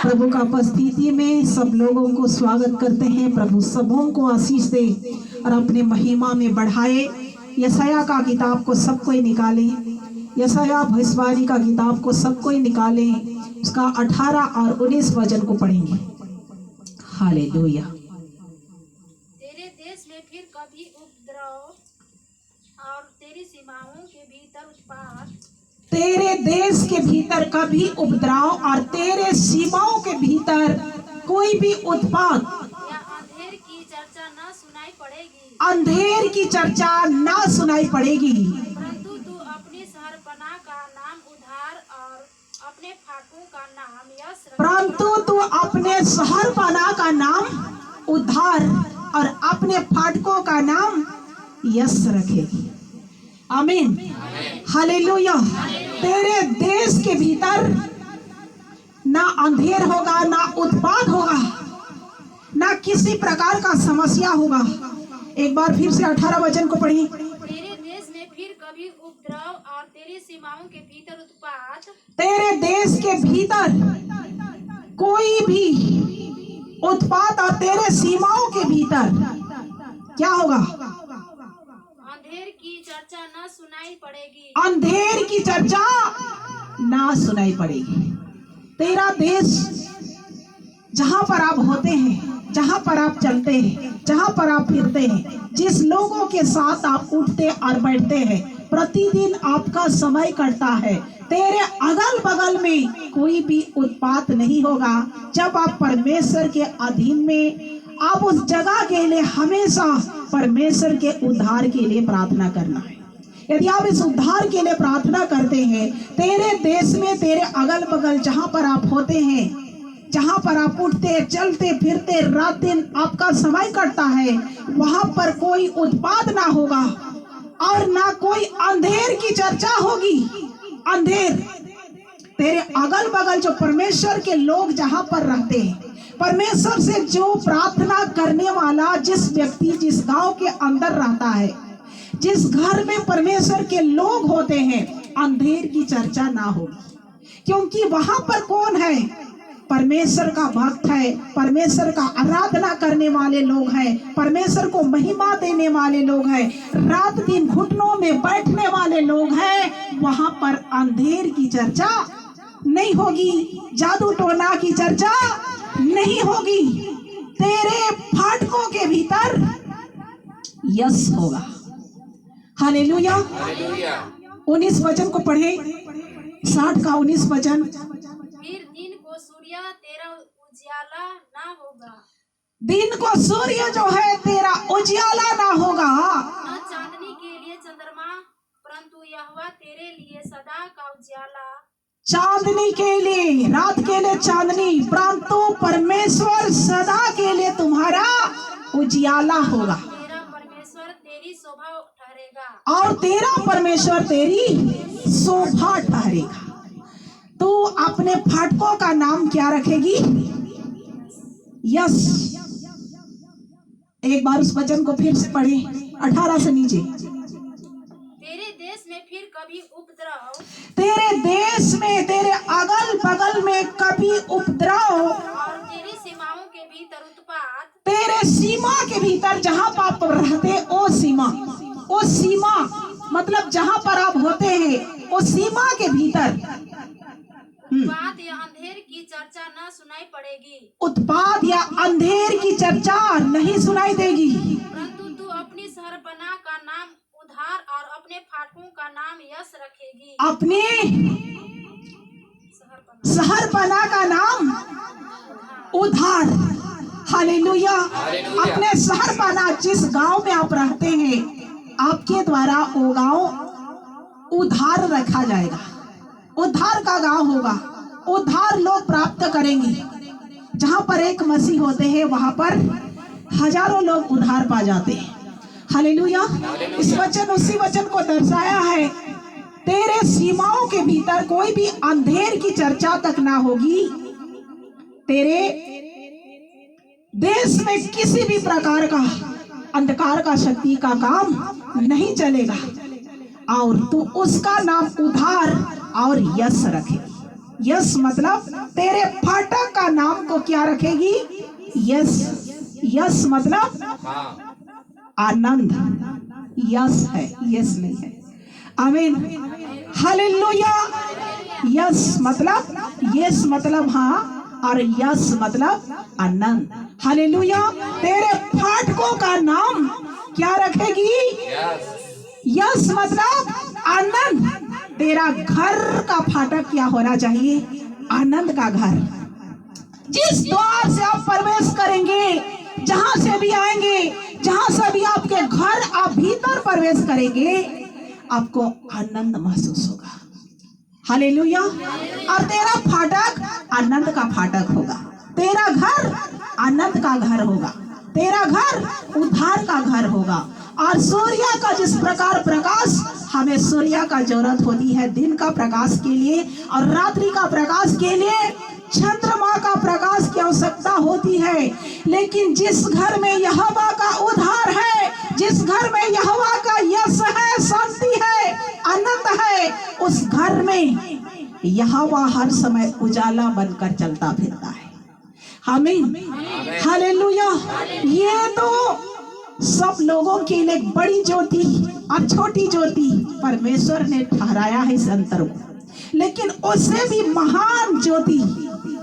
प्रभु का उपस्थिति में सब लोगों को स्वागत करते हैं। प्रभु सबों को आशीष दे और अपने महिमा में बढ़ाए। यशाया का किताब को सब कोई निकाले, यशाया भविष्यवाणी का किताब को सब कोई निकाले, उसका 18 और 19 वचन को पढ़ेंगे। हालेलुया। तेरे देश में फिर कभी उपद्रव और तेरी सीमाओं के भीतर उत्पात, तेरे देश के भीतर कभी उपद्रव और तेरे सीमाओं के भीतर कोई भी उत्पात या अंधेर की चर्चा न सुनाई पड़ेगी। अंधेर की चर्चा ना सुनाई पड़ेगी। परंतु तू अपनी शहरपनाह का नाम उद्धार और अपने फाटकों का नाम यश रखे। परंतु तू अपने शहरपनाह का नाम उद्धार और अपने फाटकों का नाम यश रखेगी। आमीन, हालेलुया। तेरे देश के भीतर ना अंधेर होगा, ना उत्पात होगा, ना किसी प्रकार का समस्या होगा। एक बार फिर से 18 वचन को पढ़िए। तेरे देश में फिर कभी उपद्रव और तेरी सीमाओं के भीतर उत्पात, तेरे देश के भीतर कोई भी उत्पात और तेरे सीमाओं के भीतर क्या होगा? अंधेर की चर्चा न सुनाई पड़ेगी। अंधेर की चर्चा ना सुनाई पड़ेगी। तेरा देश जहां पर आप होते हैं, जहां पर आप चलते हैं, जहां पर आप फिरते हैं, जिस लोगों के साथ आप उठते और बैठते हैं, प्रतिदिन आपका समय कटता है, तेरे अगल बगल में कोई भी उत्पात नहीं होगा। जब आप परमेश्वर के अधीन में, आप उस जगह के लिए हमेशा परमेश्वर के उद्धार के लिए प्रार्थना करना है। यदि आप इस उद्धार के लिए प्रार्थना करते हैं, तेरे देश में, तेरे अगल बगल जहां पर आप होते हैं, जहां पर आप उठते चलते फिरते रात दिन आपका समय कटता है, वहां पर कोई उत्पात ना होगा और ना कोई अंधेर की चर्चा होगी। अंधेर तेरे अगल बगल जो परमेश्वर के लोग जहां पर रहते हैं, परमेश्वर से जो प्रार्थना करने वाला जिस व्यक्ति जिस गांव के अंदर रहता है, जिस घर में परमेश्वर के लोग होते हैं, अंधेर की चर्चा ना होगी। क्योंकि वहां पर कौन है? परमेश्वर का भक्त है, परमेश्वर का आराधना करने वाले लोग हैं, परमेश्वर को महिमा देने वाले लोग हैं, रात दिन घुटनों में बैठने वाले लोग हैं। वहां पर अंधेर की चर्चा नहीं होगी, जादू टोना की चर्चा नहीं होगी। तेरे फाटकों के भीतर यश होगा। हालेलुया। 19 वचन को पढ़े, 60 का 19 वचन। फिर दिन को सूर्य तेरा उजियाला ना होगा, दिन को सूर्य जो है तेरा उजियाला ना होगा, न चांदनी के लिए चंद्रमा, परंतु यहोवा तेरे लिए सदा का उजियाला। चांदनी के लिए, रात के लिए चांदनी, परंतु परमेश्वर सदा के लिए तुम्हारा उजियाला होगा। तेरा परमेश्वर तेरी शोभा ठहरेगा और तेरा परमेश्वर तेरी शोभा ठहरेगा। तू अपने फाटकों का नाम क्या रखेगी? यस। एक बार उस वचन को फिर से पढ़े, 18 से नीचे। तेरे देश में फिर कभी उपद्रव, तेरे देश में, तेरे अगल बगल में कभी उपद्रव और तेरी सीमाओं के भीतर उत्पात, तेरे सीमा के भीतर जहां पर आप रहते, ओ सीमा मतलब जहां पर आप होते हैं, वो सीमा के भीतर उत्पात या अंधेर की चर्चा न सुनाई पड़ेगी। उत्पात या अंधेर की चर्चा नहीं सुनाई देगी। परंतु तू अपनी शहरपनाह का नाम उद्धार और अपने फाटकों का नाम यश रखेगी। अपने शहरपनाह का नाम उद्धार। हालेलुया। अपने शहरपनाह, जिस गांव में आप रहते हैं, आपके द्वारा वो गांव उद्धार रखा जाएगा। उद्धार का गांव होगा, उद्धार लोग प्राप्त करेंगे। जहां पर एक मसीह होते हैं, वहां पर हजारों लोग उद्धार पा जाते हैं। हालेलुया। इस वचन, उसी वचन को दर्शाया है। तेरे सीमाओं के भीतर कोई भी अंधेर की चर्चा तक ना होगी। तेरे देश में किसी भी प्रकार का अंधकार का शक्ति का काम नहीं चलेगा और तू उसका नाम उद्धार और यश रखे। यस मतलब तेरे फाटक का नाम को क्या रखेगी? यस। यस मतलब आनंद। यस है, यस नहीं है। आमीन, हालेलुया। यस मतलब हाँ, और यस मतलब आनंद। हालेलुया। तेरे फाटकों का नाम क्या रखेगी? यस मतलब आनंद। तेरा घर का फाटक क्या होना चाहिए? आनंद का घर। जिस द्वार से आप प्रवेश करेंगे, जहां से भी आएंगे, जहां से भी आपके घर आप भीतर प्रवेश करेंगे, आपको आनंद महसूस होगा। हालेलुया। और तेरा फाटक आनंद का फाटक होगा। तेरा घर आनंद का घर होगा। तेरा घर उद्धार का घर होगा। और सूर्य का जिस प्रकार प्रकाश, हमें सूर्य का जरूरत होती है दिन का प्रकाश के लिए, और रात्रि का प्रकाश के लिए चंद्रमा का प्रकाश की आवश्यकता होती है। लेकिन जिस घर में यहोवा का उद्धार है, जिस घर में यहोवा का यश है, शांति है, आनंद है, उस घर में यहोवा हर समय उजाला बनकर चलता फिरता है। आमीन, हालेलुया। ये तो सब लोगों के लिए एक बड़ी ज्योति और छोटी ज्योति परमेश्वर ने ठहराया है इस अंतर को, लेकिन उससे भी महान ज्योति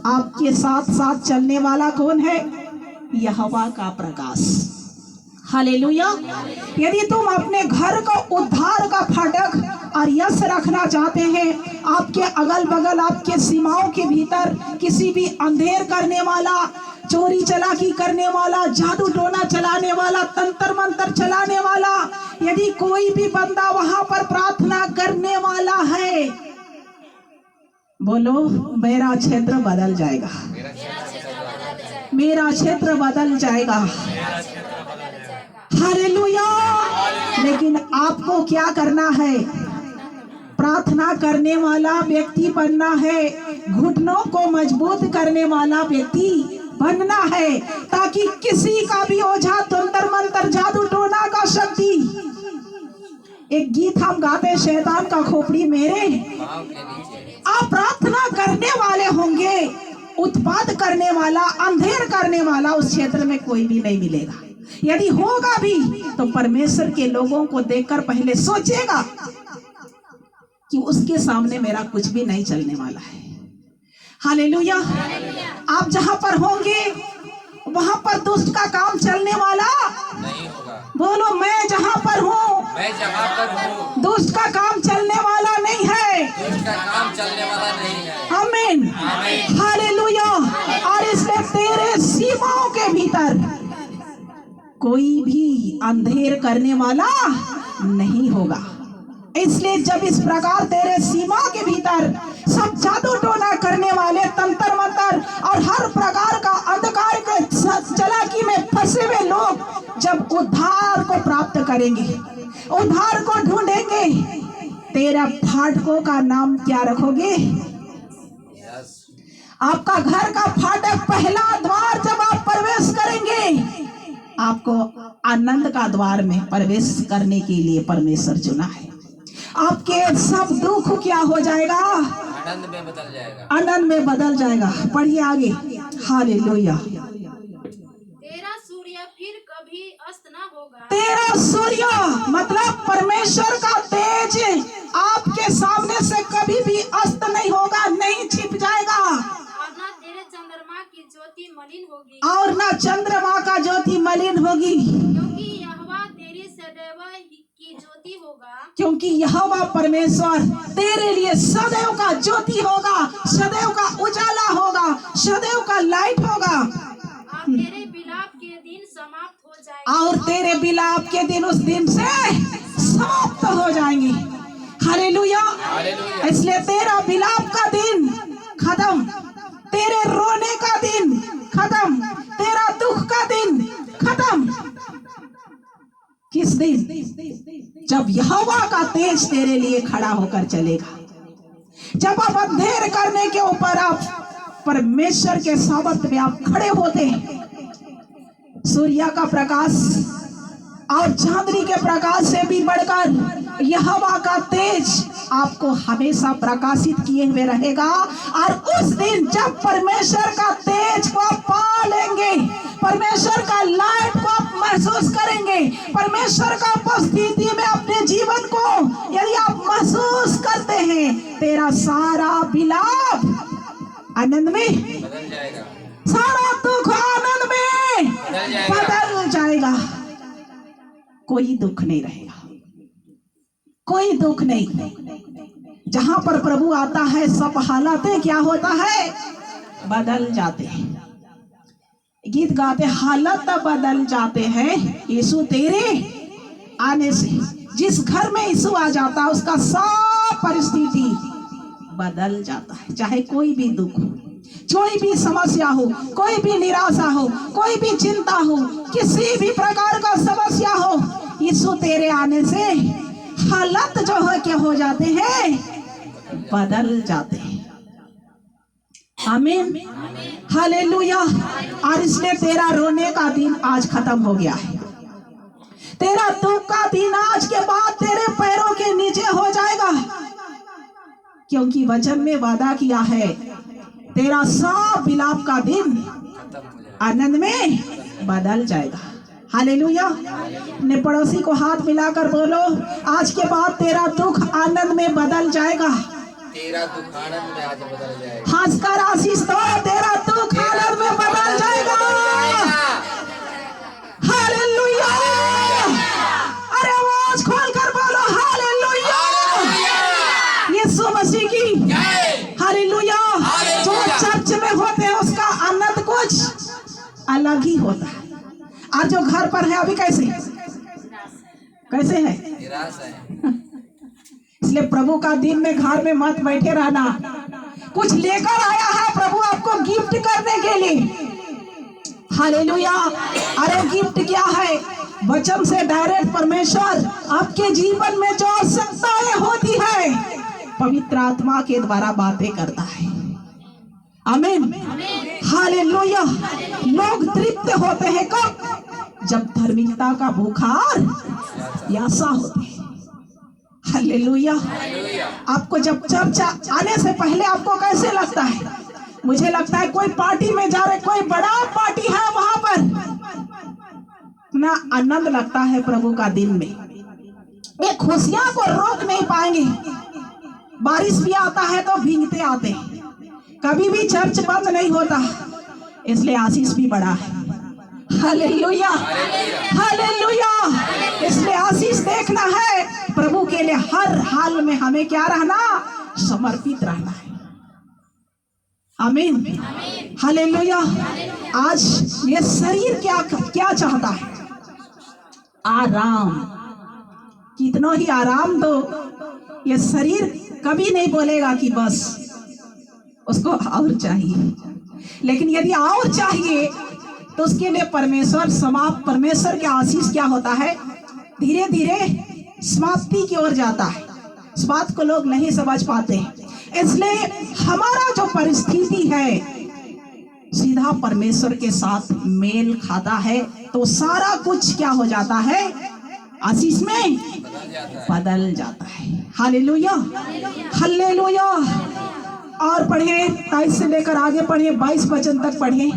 आपके साथ साथ चलने वाला कौन है? यहोवा का प्रकाश। हालेलुया। यदि तुम अपने घर को उद्धार का फाटक और यश रखना चाहते हैं, आपके अगल बगल, आपके सीमाओं के भीतर किसी भी अंधेर करने वाला, चोरी चलाकी करने वाला, जादू टोना चलाने वाला, तंत्र मंत्र चलाने वाला, यदि कोई भी बंदा वहां पर प्रार्थना करने वाला है, बोलो मेरा क्षेत्र बदल जाएगा, मेरा क्षेत्र बदल जाएगा। हालेलुया। लेकिन आपको क्या करना है? प्रार्थना करने वाला व्यक्ति बनना है, घुटनों को मजबूत करने वाला व्यक्ति बनना है, ताकि किसी का भी ओझा, तंत्र मंत्र, जादू टोना का शक्ति। एक गीत हम गाते, शैतान का खोपड़ी मेरे। आप प्रार्थना करने वाले होंगे, उत्पात करने वाला, अंधेर करने वाला उस क्षेत्र में कोई भी नहीं मिलेगा। यदि होगा भी तो परमेश्वर के लोगों को देखकर पहले सोचेगा कि उसके सामने मेरा कुछ भी नहीं चलने वाला है। हालेलुया। आप जहां पर होंगे वहां पर दुष्ट का काम चलने वाला नहीं होगा। बोलो मैं जहां पर हूँ, मैं जहां पर हूँ, दुष्ट का काम चलने वाला नहीं है, दुष्ट का काम चलने वाला नहीं है। आमीन, हालेलुया। और इसलिए तेरे सीमाओं के भीतर कोई भी अंधेर करने वाला नहीं होगा। इसलिए जब इस प्रकार तेरे सीमा के भीतर सब जादू टोना करने वाले, तंत्र मंत्र और हर प्रकार का अंधकार के चालाकी में फंसे हुए लोग जब उद्धार को प्राप्त करेंगे, उद्धार को ढूंढेंगे, तेरा फाटकों का नाम क्या रखोगे? आपका घर का फाटक, पहला द्वार जब आप प्रवेश करेंगे, आपको आनंद का द्वार में प्रवेश करने के लिए परमेश्वर चुना है। आपके सब दुख क्या हो जाएगा? आनंद में बदल जाएगा, आनंद में बदल जाएगा। पढ़िए आगे। हालेलुया। तेरा सूर्य फिर कभी अस्त न होगा। तेरा सूर्य मतलब परमेश्वर का तेज आपके सामने से कभी भी अस्त नहीं होगा, नहीं छिप जाएगा। और ना तेरे चंद्रमा की ज्योति मलिन होगी, और ना चंद्रमा का ज्योति मलिन होगी, क्योंकि यहोवा तेरी सदैव की ज्योति होगा। क्योंकि यहोवा परमेश्वर तेरे लिए सदैव का ज्योति होगा, सदैव का उजाला होगा, सदैव का लाइट होगा। और तेरे बिलाप के दिन समाप्त हो जाएंगे, और तेरे बिलाप के दिन उस दिन से समाप्त हो जाएंगे। हालेलुया। इसलिए तेरा बिलाप का दिन खत्म, तेरे रोने का दिन खत्म, तेरा दुख का दिन खत्म। किस दिन? जब यहोवा का तेज तेरे लिए खड़ा होकर चलेगा, जब आप अंधेर करने के ऊपर आप परमेश्वर के सामर्थ्य में आप खड़े होते हैं। सूर्य का प्रकाश और चांदनी के प्रकाश से भी बढ़कर यहोवा का तेज आपको हमेशा प्रकाशित किए हुए रहेगा। और उस दिन जब परमेश्वर का तेज को आप पा लेंगे, परमेश्वर का लाइट को आप महसूस करेंगे, परमेश्वर का उपस्थिति में अपने जीवन को यदि आप महसूस करते हैं, तेरा सारा विलाप आनंद में बदल जाएगा, सारा दुख आनंद में बदल जाएगा। कोई दुख नहीं रहेगा, कोई दुख नहीं। जहां पर प्रभु आता है सब हालातें क्या होता है, बदल जाते हैं। गीत गाते हालत बदल जाते हैं यीशु तेरे आने से। जिस घर में यीशु आ जाता है उसका सब परिस्थिति बदल जाता है। चाहे कोई भी दुख हो, कोई भी समस्या हो, कोई भी निराशा हो, कोई भी चिंता हो, किसी भी प्रकार का समस्या हो, यीशु तेरे आने से हालत जो है क्या हो जाते हैं, बदल जाते हैं। आमीन, हालेलुया। और इसलिए तेरा रोने का दिन आज खत्म हो गया है। तेरा दुख का दिन आज के बाद तेरे पैरों के नीचे हो जाएगा, क्योंकि वचन में वादा किया है तेरा सब विलाप का दिन आनंद में बदल जाएगा। हालेलुया। अपने पड़ोसी को हाथ मिलाकर बोलो, आज के बाद तेरा दुख आनंद में बदल जाएगा। तेरा दुख आनंद में आज बदल जाएगा। हंसकर आशीष दो, तेरा दुख आनंद में बदल जाएगा। हालेलुया। अरे आवाज खोलकर बोलो हालेलुया। यीशु मसीह की हालेलुया। जो चर्च में होते हैं उसका आनंद कुछ अलग ही होता है, और जो घर पर है अभी कैसे है, निराश है। इसलिए प्रभु का दिन में घर में मत बैठे रहना। कुछ लेकर आया है प्रभु आपको गिफ्ट करने के लिए। हालेलुया। अरे गिफ्ट क्या है, वचन से डायरेक्ट परमेश्वर आपके जीवन में जो आवश्यकताएं होती है पवित्र आत्मा के द्वारा बातें करता है। आमीन, हालेलुया। लोग तृप्त होते हैं कब, जब धार्मिकता का बुखार प्यासा होते हैं। हालेलुया। आपको जब चर्च आने से पहले आपको कैसे लगता है, मुझे लगता है कोई पार्टी में जा रहे, कोई बड़ा पार्टी है वहां पर, ना आनंद लगता है प्रभु का दिन में। ये खुशियां को रोक नहीं पाएंगे। बारिश भी आता है तो भीगते आते हैं, कभी भी चर्च बंद नहीं होता, इसलिए आशीष भी बड़ा है। Hallelujah, hallelujah. इसलिए आशीष देखना है प्रभु के लिए। हर हाल में हमें क्या रहना, समर्पित रहना है। आमीन, हालेलुया। आज ये शरीर क्या चाहता है, आराम। कितना ही आराम दो, ये शरीर कभी नहीं बोलेगा कि बस उसको और चाहिए। लेकिन यदि और चाहिए तो उसके लिए परमेश्वर के आशीष क्या होता है, धीरे धीरे समाप्ति की ओर जाता है। इस बात को लोग नहीं समझ पाते, इसलिए हमारा जो परिस्थिति है सीधा परमेश्वर के साथ मेल खाता है, तो सारा कुछ क्या हो जाता है, आशीष में बदल जाता है। Hallelujah, hallelujah. और पढ़े 23 से लेकर आगे पढ़िए 22 वचन तक पढ़िए।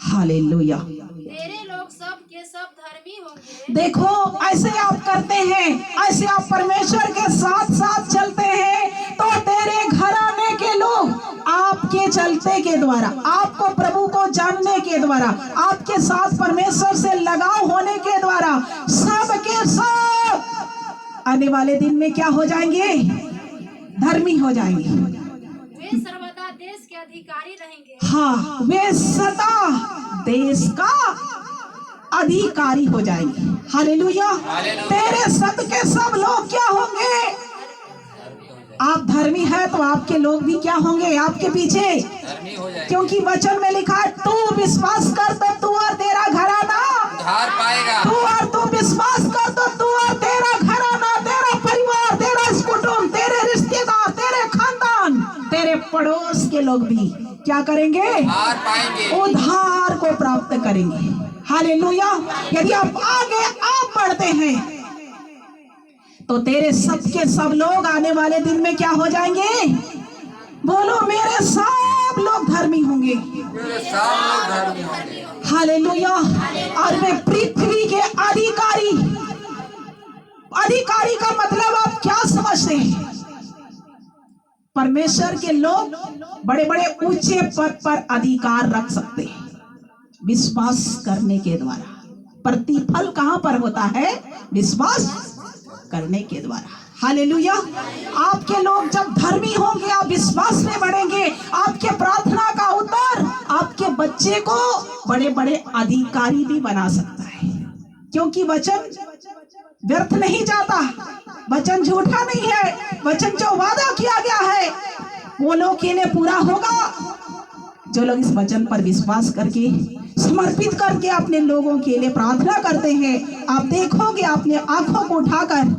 हालेलुया। तेरे लोग सब के सब धर्मी होंगे। देखो, ऐसे आप करते हैं, ऐसे आप परमेश्वर के साथ साथ चलते हैं, तो तेरे घराने के लोग आपके चलते के द्वारा, आपको प्रभु को जानने के द्वारा, आपके साथ परमेश्वर से लगाव होने के द्वारा सब के सब आने वाले दिन में क्या हो जाएंगे, धर्मी हो जाएंगे। वे सर्वदा देश के अधिकारी रहेंगे। हाँ, वे सदा देश का अधिकारी हो जाएंगे। हालेलुया। तेरे सब के सब लोग क्या होंगे, आप धर्मी है तो आपके लोग भी क्या होंगे, आपके पीछे धर्मी हो जाएंगे। क्योंकि वचन में लिखा है, तू विश्वास कर तो तू और तेरा घराना उद्धार पाएगा। तू विश्वास कर तो तू और तेरा घराना, तेरा परिवार, तेरा कुटुंब, तेरे रिश्तेदार, तेरे खानदान, तेरे पड़ोस के लोग भी क्या करेंगे, उद्धार पाएंगे। उद्धार को प्राप्त करेंगे। हालेलुया। यदि आप आगे आप बढ़ते हैं तो तेरे सबके सब लोग आने वाले दिन में क्या हो जाएंगे? बोलो, मेरे सब लोग धर्मी होंगे। मेरे सब लोग धर्मी होंगे। हालेलुया। और मैं पृथ्वी के अधिकारी, अधिकारी का मतलब आप क्या समझते हैं? परमेश्वर के लोग बड़े बड़े ऊंचे पद पर अधिकार रख सकते हैं विश्वास करने के द्वारा। प्रतिफल कहां पर होता है? विश्वास करने के द्वारा। हालेलुया। आपके लोग जब धर्मी होंगे, आप विश्वास में बढ़ेंगे, आपके प्रार्थना का उत्तर आपके बच्चे को बड़े बड़े अधिकारी भी बना सकता है, क्योंकि वचन व्यर्थ नहीं जाता, वचन झूठा नहीं है। वचन जो वादा किया गया है वो लोग के लिए पूरा होगा। जो लोग इस वचन पर विश्वास करके समर्पित करके अपने लोगों के लिए प्रार्थना करते हैं, आप देखोगे अपने आंखों को उठाकर,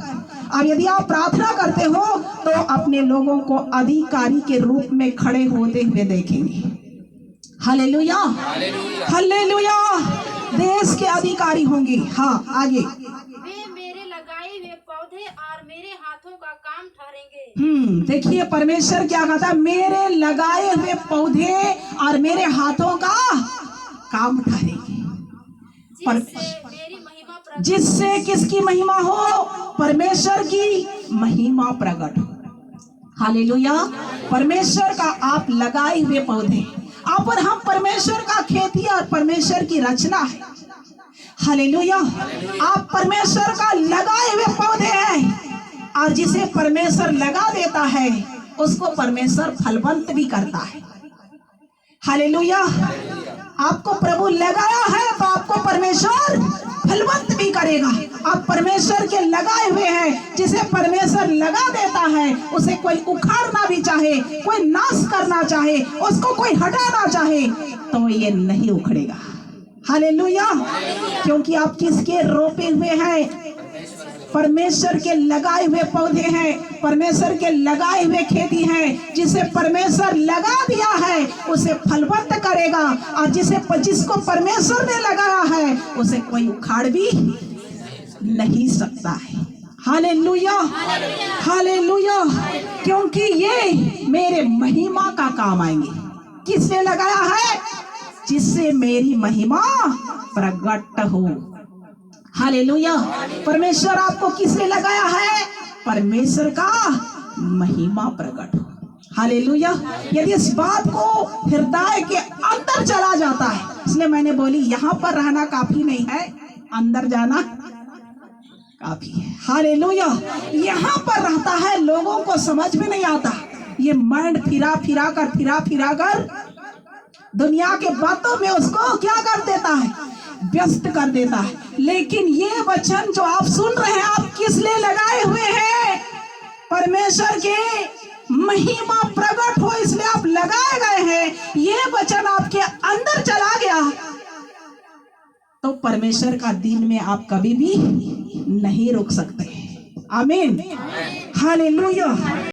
और यदि आप प्रार्थना करते हो तो अपने लोगों को अधिकारी के रूप में खड़े होते हुए देखेंगे। Hallelujah, hallelujah. देश के अधिकारी होंगे। हाँ, आगे। वे मेरे लगाए हुए पौधे और मेरे हाथों का काम ठहरेंगे। देखिए परमेश्वर क्या कहता है? मेरे लगाए हुए पौधे और मेरे हाथों का काम ठहरेंगे। जिससे किसकी महिमा हो? परमेश्वर की महिमा प्रकट हो। हालेलुया। परमेश्वर का आप लगाए हुए पौधे, आप और हम परमेश्वर का खेती और परमेश्वर की रचना है। हालेलुया। आप परमेश्वर का लगाए हुए पौधे हैं, और जिसे परमेश्वर लगा देता है उसको परमेश्वर फलवंत भी करता है। हालेलुया। आपको प्रभु लगाया है तो आपको परमेश्वर फलवंत भी करेगा। आप परमेश्वर के लगाए हुए हैं, जिसे परमेश्वर लगा देता है उसे कोई उखाड़ना भी चाहे, कोई नाश करना चाहे, उसको कोई हटाना चाहे तो ये नहीं उखड़ेगा। हालेलुया। क्योंकि आप किसके रोपे हुए हैं? परमेश्वर के लगाए हुए पौधे हैं, परमेश्वर के लगाए हुए खेती हैं। जिसे परमेश्वर लगा दिया है उसे फलवंत करेगा, और जिसको परमेश्वर ने लगाया है उसे कोई उखाड़ भी नहीं सकता है। Hallelujah, hallelujah. क्योंकि ये मेरे महिमा का काम आएंगे। किसने लगाया है? जिससे मेरी महिमा प्रकट हो। हालेलुया। परमेश्वर आपको किसने लगाया है? परमेश्वर का महिमा प्रकट हो। हालेलुया। यदि इस बात को हृदय के अंदर चला जाता है, इसलिए मैंने बोली यहाँ पर रहना काफी नहीं है, अंदर जाना काफी है। हालेलुया। यहाँ पर रहता है, लोगों को समझ में नहीं आता, ये माइंड फिरा फिरा कर दुनिया के बातों में उसको क्या कर देता है? व्यस्त कर देता है। लेकिन ये वचन जो आप सुन रहे हैं, आप किस लिए लगाए हुए हैं? परमेश्वर के महिमा प्रकट हो इसलिए आप लगाए गए हैं। ये वचन आपके अंदर चला गया तो परमेश्वर का दिन में आप कभी भी नहीं रुक सकते। आमीन। हालेलुया।